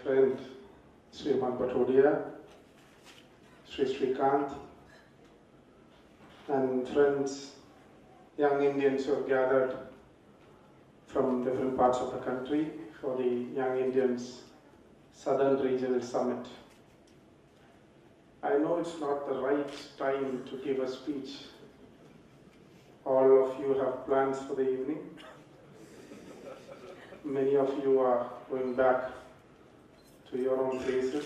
friend Sriman Patodia, Sri Srikant, and friends, young Indians who have gathered from different parts of the country for the Young Indians Southern Regional Summit. I know it's not the right time to give a speech. All of you have plans for the evening. Many of you are going back to your own places.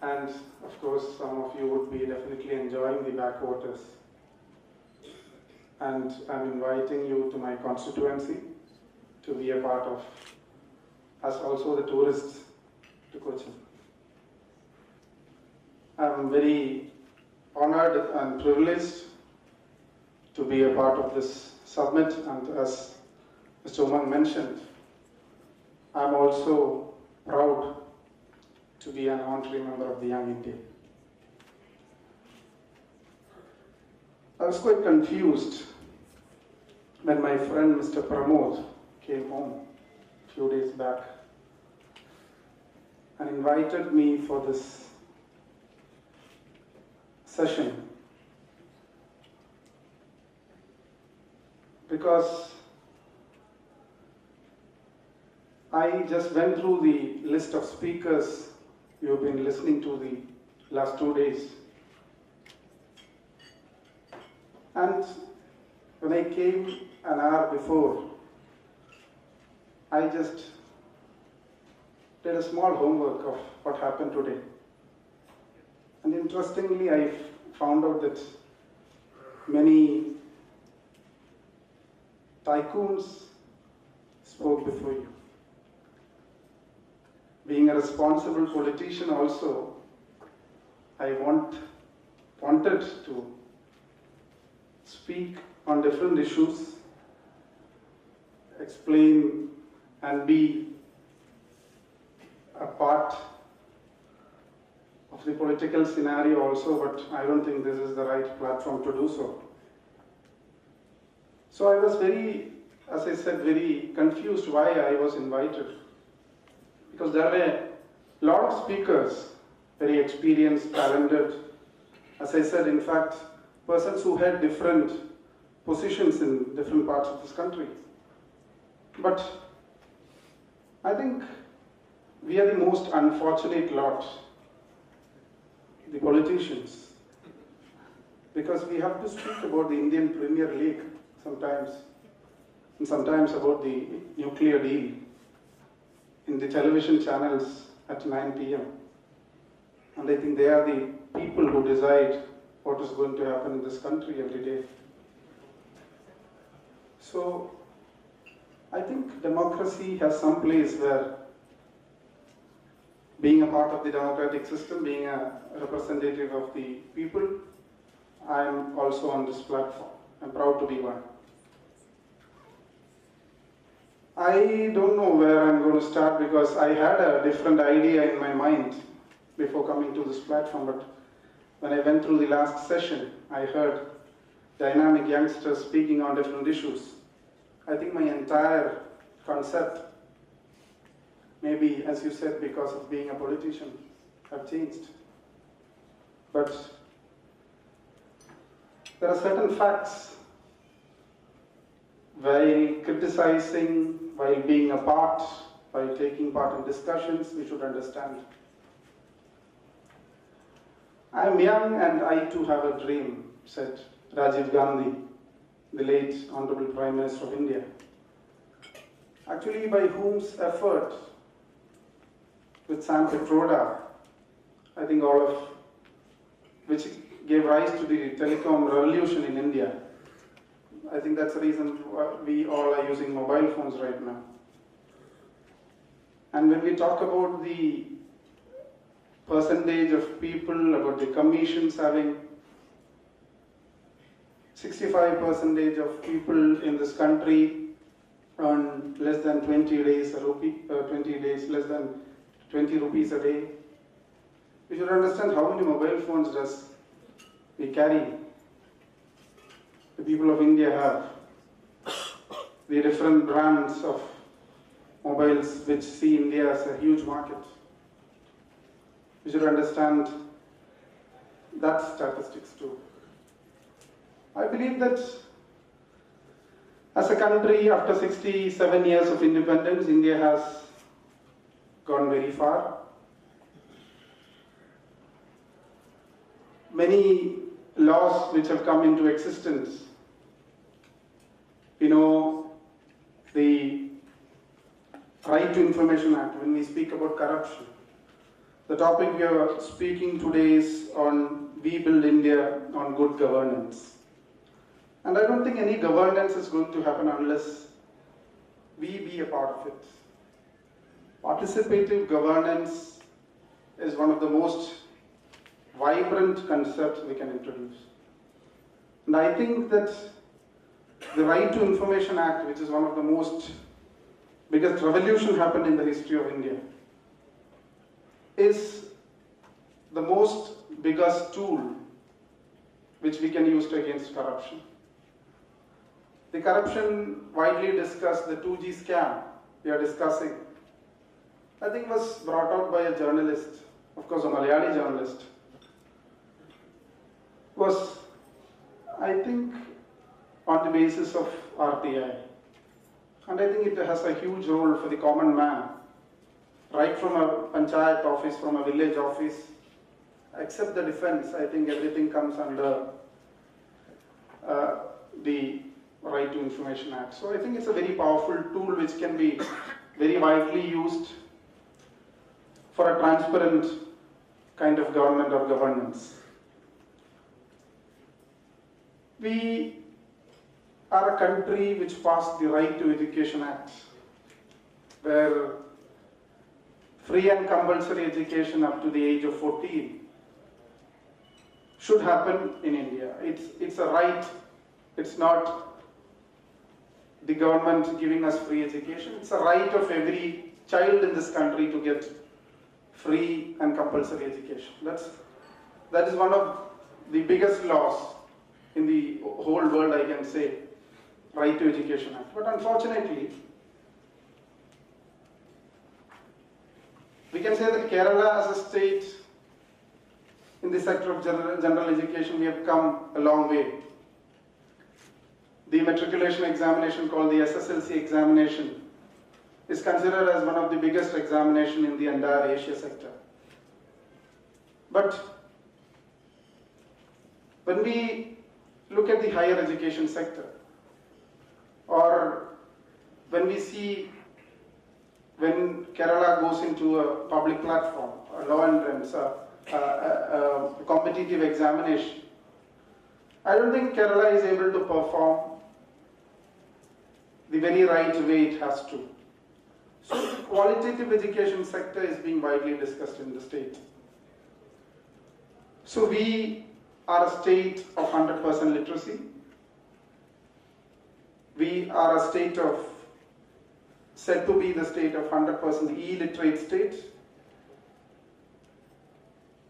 And of course, some of you would be definitely enjoying the backwaters. And I'm inviting you to my constituency to be a part of, as also the tourists to Kochi. I'm very honored and privileged to be a part of this summit, and as Mr. Umang mentioned, I'm also proud to be an honorary member of the Young India. I was quite confused when my friend Mr. Pramod came home a few days back and invited me for this session, because I just went through the list of speakers you have been listening to the last 2 days. And when I came an hour before, I just did a small homework of what happened today. And interestingly, I found out that many tycoons spoke before you. Being a responsible politician also, I wanted to speak on different issues, explain and be a part of the political scenario also, but I don't think this is the right platform to do so. So I was very, as I said, very confused why I was invited. Because there were a lot of speakers, very experienced, talented, as I said, in fact, persons who had different positions in different parts of this country. But I think we are the most unfortunate lot, the politicians, because we have to speak about the Indian Premier League sometimes, and sometimes about the nuclear deal in the television channels at 9 p.m. And I think they are the people who decide what is going to happen in this country every day. So I think democracy has some place where being a part of the democratic system, being a representative of the people, I am also on this platform. I'm proud to be one. I don't know where I'm going to start because I had a different idea in my mind before coming to this platform, but when I went through the last session, I heard dynamic youngsters speaking on different issues. I think my entire concept, maybe as you said, because of being a politician, have changed. But there are certain facts while criticizing, while being a part, while taking part in discussions, we should understand. I am young and I too have a dream, said Rajiv Gandhi, the late Honorable Prime Minister of India. Actually, by whose effort, with Sam Petroda, I think all of which gave rise to the telecom revolution in India. I think that's the reason we all are using mobile phones right now. And when we talk about the percentage of people, about the commissions having 65% of people in this country earn less than 20 days a rupee, 20 days less than 20 rupees a day. We should understand how many mobile phones does we carry. The people of India have the different brands of mobiles which see India as a huge market. We should understand that statistics too. I believe that as a country, after 67 years of independence, India has gone very far. Many laws which have come into existence, you know, the Right to Information Act, when we speak about corruption. The topic we are speaking today is on We Build India on Good Governance. And I don't think any governance is going to happen unless we be a part of it. Participative governance is one of the most vibrant concepts we can introduce. And I think that the Right to Information Act, which is one of the most biggest revolution happened in the history of India, is the most biggest tool which we can use against corruption. The corruption widely discussed, the 2G scam we are discussing, I think was brought out by a journalist, of course a Malayali journalist, was, I think, on the basis of RTI. And I think it has a huge role for the common man, right from a panchayat office, from a village office, except the defense. I think everything comes under the Right to Information Act. So I think it's a very powerful tool which can be very widely used for a transparent kind of government or governance. We are a country which passed the Right to Education Act, where free and compulsory education up to the age of 14 should happen in India. It's a right. It's not the government giving us free education. It's a right of every child in this country to get free and compulsory education. That is one of the biggest laws in the whole world, I can say, Right to Education Act. But unfortunately, we can say that Kerala as a state, in the sector of general education, we have come a long way. The matriculation examination called the SSLC examination is considered as one of the biggest examinations in the entire Asia sector. But when we look at the higher education sector, or when we see when Kerala goes into a public platform, a law entrance, a competitive examination, I don't think Kerala is able to perform the very right way it has to. So the qualitative education sector is being widely discussed in the state. So we are a state of 100% literacy. We are a state of, said to be the state of 100% illiterate state.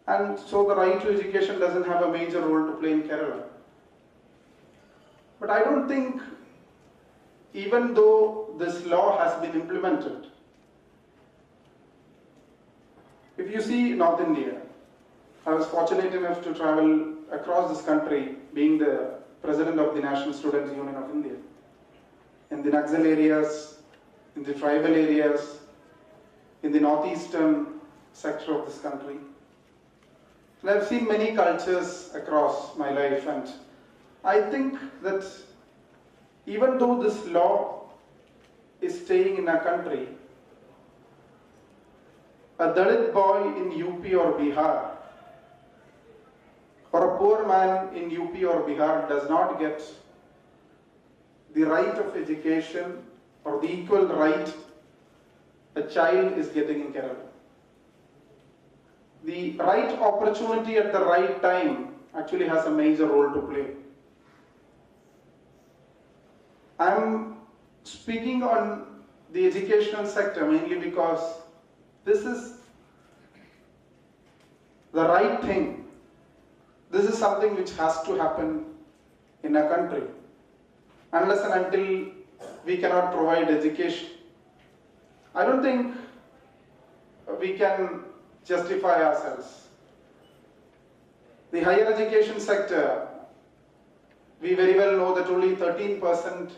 And so the right to education doesn't have a major role to play in Kerala. But I don't think, even though this law has been implemented, if you see North India, I was fortunate enough to travel across this country, being the president of the National Students Union of India. In the Naxal areas, in the tribal areas, in the northeastern sector of this country. And I've seen many cultures across my life, and I think that even though this law is staying in our country, a Dalit boy in UP or Bihar, or a poor man in UP or Bihar does not get the right of education or the equal right a child is getting in Kerala. The right opportunity at the right time actually has a major role to play. I'm speaking on the educational sector mainly because this is the right thing. This is something which has to happen in a country. Unless and until we cannot provide education, I don't think we can justify ourselves. The higher education sector, we very well know that only 13%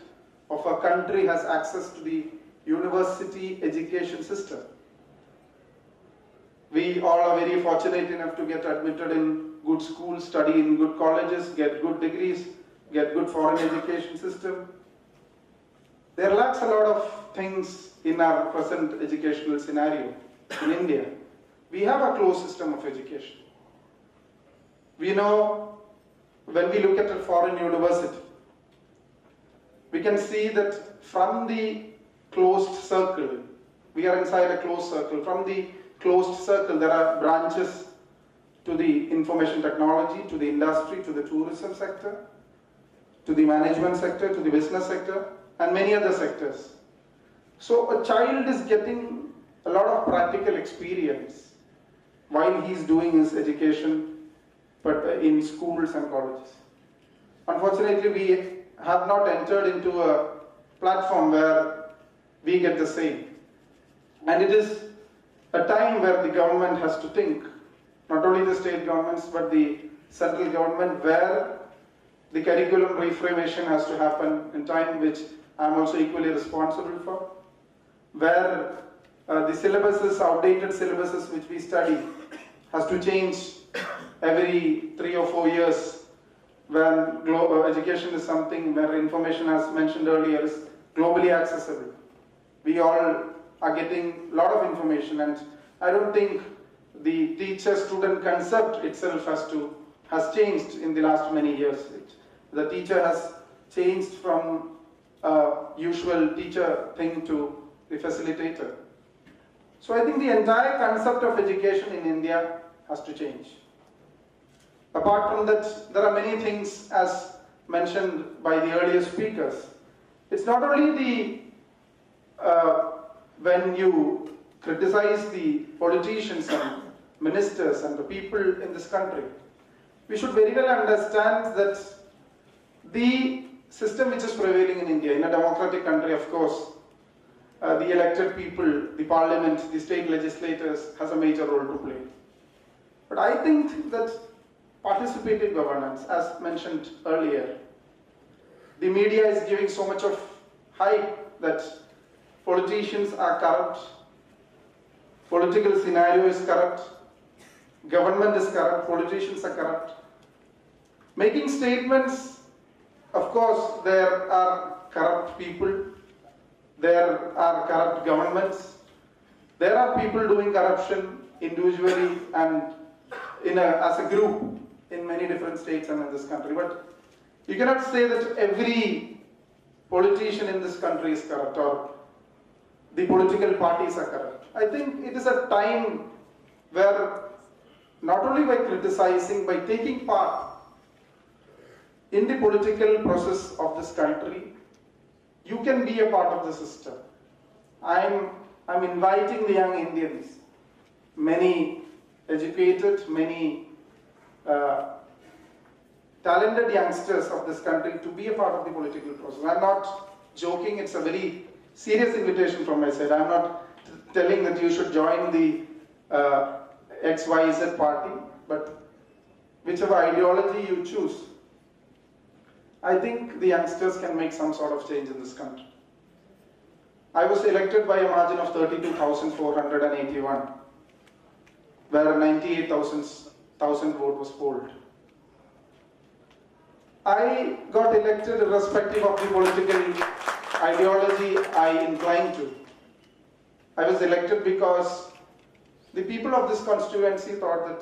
of our country has access to the university education system. We all are very fortunate enough to get admitted in good schools, study in good colleges, get good degrees, get good foreign education system. There lacks a lot of things in our present educational scenario in India. We have a closed system of education. We know when we look at a foreign university, we can see that from the closed circle, we are inside a closed circle. From the closed circle, there are branches to the information technology, to the industry, to the tourism sector, to the management sector, to the business sector, and many other sectors. So a child is getting a lot of practical experience while he's doing his education, but in schools and colleges. Unfortunately, we have not entered into a platform where we get the same. And it is a time where the government has to think, not only the state governments, but the central government, where the curriculum reformation has to happen in time, which I am also equally responsible for, where the syllabuses, outdated syllabuses which we study, has to change every 3 or 4 years, when global education is something where information, as mentioned earlier, is globally accessible. We all are getting a lot of information, and I don't think the teacher-student concept itself has changed in the last many years. The teacher has changed from a usual teacher thing to the facilitator. So I think the entire concept of education in India has to change. Apart from that, there are many things, as mentioned by the earlier speakers. It's not only when you criticize the politicians and ministers and the people in this country, we should very well understand that the system which is prevailing in India, in a democratic country, of course, the elected people, the parliament, the state legislators has a major role to play. But I think that participative governance, as mentioned earlier, the media is giving so much of hype that politicians are corrupt, political scenario is corrupt, government is corrupt, politicians are corrupt. Making statements, of course, there are corrupt people, there are corrupt governments, there are people doing corruption individually and as a group in many different states and in this country. But you cannot say that every politician in this country is corrupt or the political parties are corrupt. I think it is a time where not only by criticizing, by taking part in the political process of this country, you can be a part of the system. I'm inviting the young Indians, many educated, many talented youngsters of this country, to be a part of the political process. I'm not joking, it's a very serious invitation from my side. I'm not telling that you should join the XYZ party, but whichever ideology you choose, I think the youngsters can make some sort of change in this country. I was elected by a margin of 32,481, where 98,000 vote was polled. I got elected irrespective of the political ideology I inclined to. I was elected because the people of this constituency thought that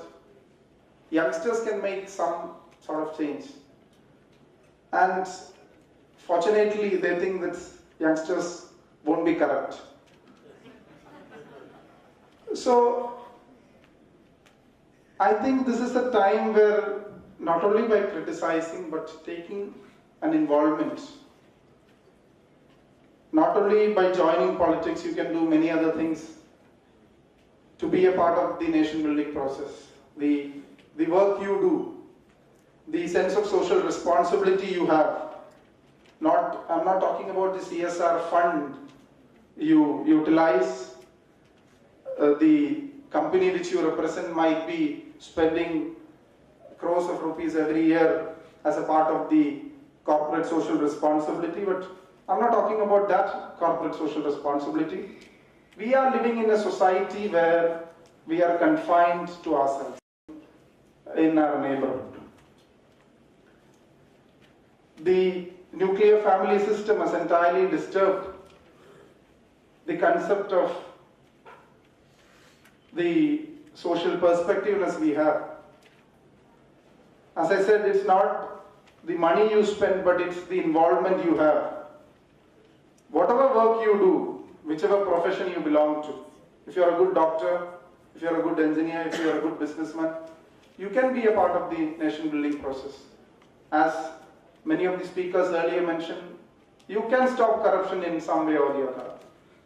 youngsters can make some sort of change. And fortunately, they think that youngsters won't be corrupt. So, I think this is a time where not only by criticizing, but taking an involvement. Not only by joining politics, you can do many other things to be a part of the nation building process. The work you do, the sense of social responsibility you have. I'm not talking about the CSR fund you utilize, the company which you represent might be spending crores of rupees every year as a part of the corporate social responsibility, but I'm not talking about that corporate social responsibility. We are living in a society where we are confined to ourselves in our neighborhood. The nuclear family system has entirely disturbed the concept of the social perspectiveness we have. As I said, it's not the money you spend, but it's the involvement you have. Whatever work you do, whichever profession you belong to, if you're a good doctor, if you're a good engineer, if you're a good businessman, you can be a part of the nation building process. As many of the speakers earlier mentioned, you can stop corruption in some way or the other.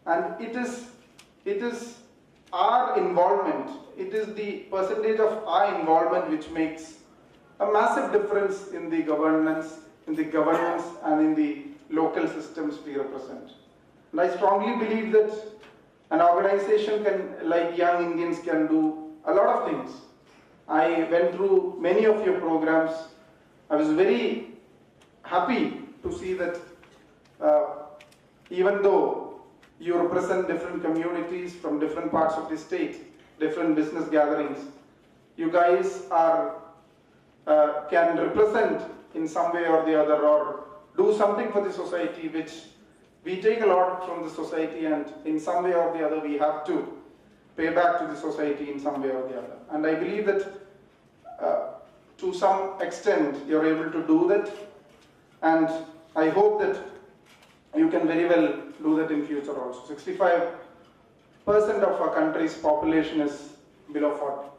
And it is our involvement, it is the percentage of our involvement which makes a massive difference in the governance and in the local systems we represent. And I strongly believe that an organization like Young Indians can do a lot of things. I went through many of your programs. I was very happy to see that even though you represent different communities from different parts of the state, different business gatherings, you guys can represent in some way or the other, or do something for the society, which we take a lot from the society, and in some way or the other we have to pay back to the society in some way or the other. And I believe that to some extent you're able to do that, and I hope that you can very well do that in future also. 65% of our country's population is below 40.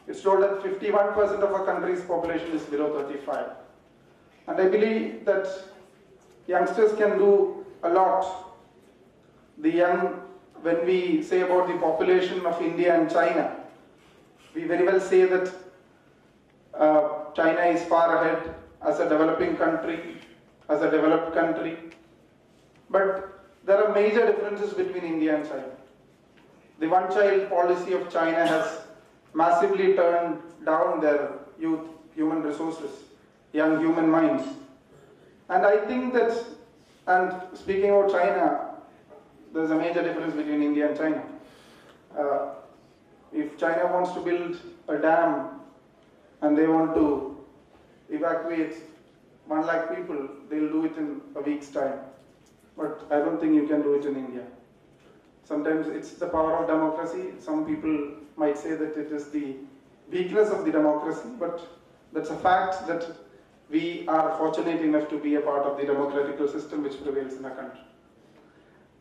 It's told that 51% of our country's population is below 35. And I believe that youngsters can do a lot. When we say about the population of India and China, we very well say that China is far ahead as a developing country, as a developed country. But there are major differences between India and China. The one-child policy of China has massively turned down their youth, human resources, young human minds. And I think that, and speaking about China, there's a major difference between India and China. If China wants to build a dam and they want to evacuate 1 lakh people, they'll do it in a week's time. But I don't think you can do it in India. Sometimes it's the power of democracy. Some people might say that it is the weakness of the democracy, but that's a fact that we are fortunate enough to be a part of the democratical system which prevails in our country.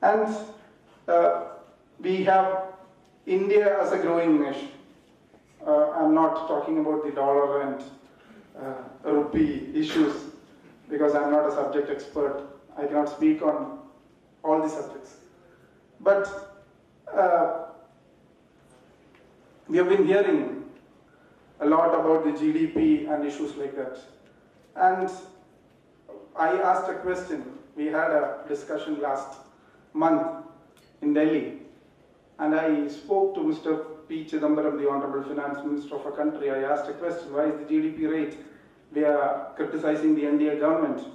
And we have India as a growing nation. I'm not talking about the dollar and rupee issues because I'm not a subject expert. I cannot speak on all the subjects. But we have been hearing a lot about the GDP and issues like that. And I asked a question. We had a discussion last month in Delhi. And I spoke to Mr. P. Chidambaram, the Honorable Finance Minister of our country. I asked a question, why is the GDP rate? We are criticizing the NDA government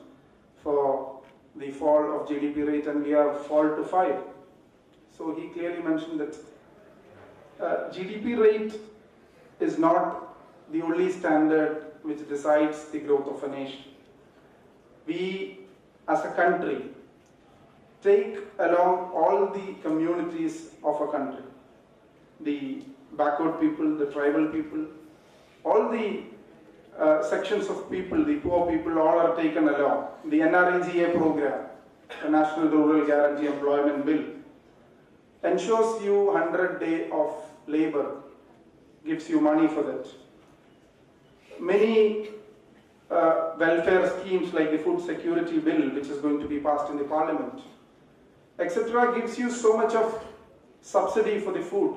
for the fall of GDP rate, and we have fallen to 5. So he clearly mentioned that GDP rate is not the only standard which decides the growth of a nation. We, as a country, take along all the communities of a country, the backward people, the tribal people, all the sections of people, the poor people, all are taken along. The NREGA program, the National Rural Guarantee Employment Bill, ensures you 100 days of labor, gives you money for that. Many welfare schemes like the Food Security Bill, which is going to be passed in the Parliament, etc., gives you so much of subsidy for the food.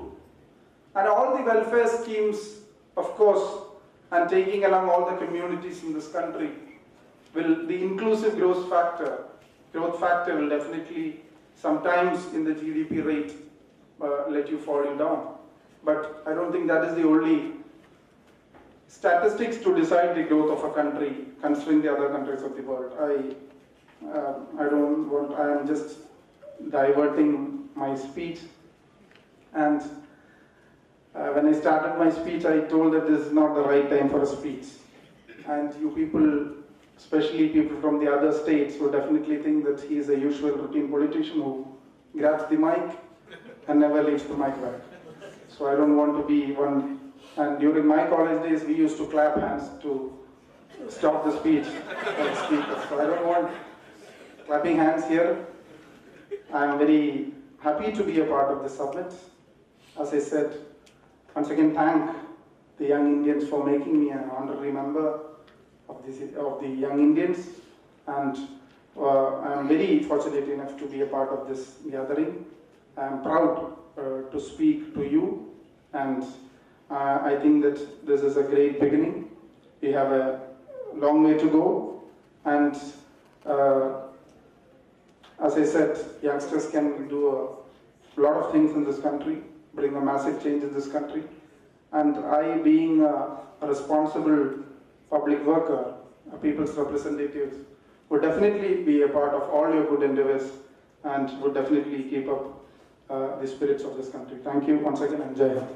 And all the welfare schemes, of course, and taking along all the communities in this country, the inclusive growth factor will definitely sometimes in the GDP rate let you fall down. But I don't think that is the only statistics to decide the growth of a country, considering the other countries of the world. I am just diverting my speech. And when I started my speech, I told that this is not the right time for a speech. And you people, especially people from the other states, will definitely think that he is a usual routine politician who grabs the mic and never leaves the mic back. So I don't want to be one. And during my college days, we used to clap hands to stop the speech of the speaker. So I don't want clapping hands here. I am very happy to be a part of the summit. As I said, once again, thank the young Indians for making me an honorary member of the young Indians. And I am very fortunate enough to be a part of this gathering. I am proud to speak to you, and I think that this is a great beginning. We have a long way to go, and as I said, youngsters can do a lot of things in this country, bring a massive change in this country. And I, being a responsible public worker, a people's representative, would definitely be a part of all your good endeavors and would definitely keep up the spirits of this country. Thank you once again, and Jai Hind.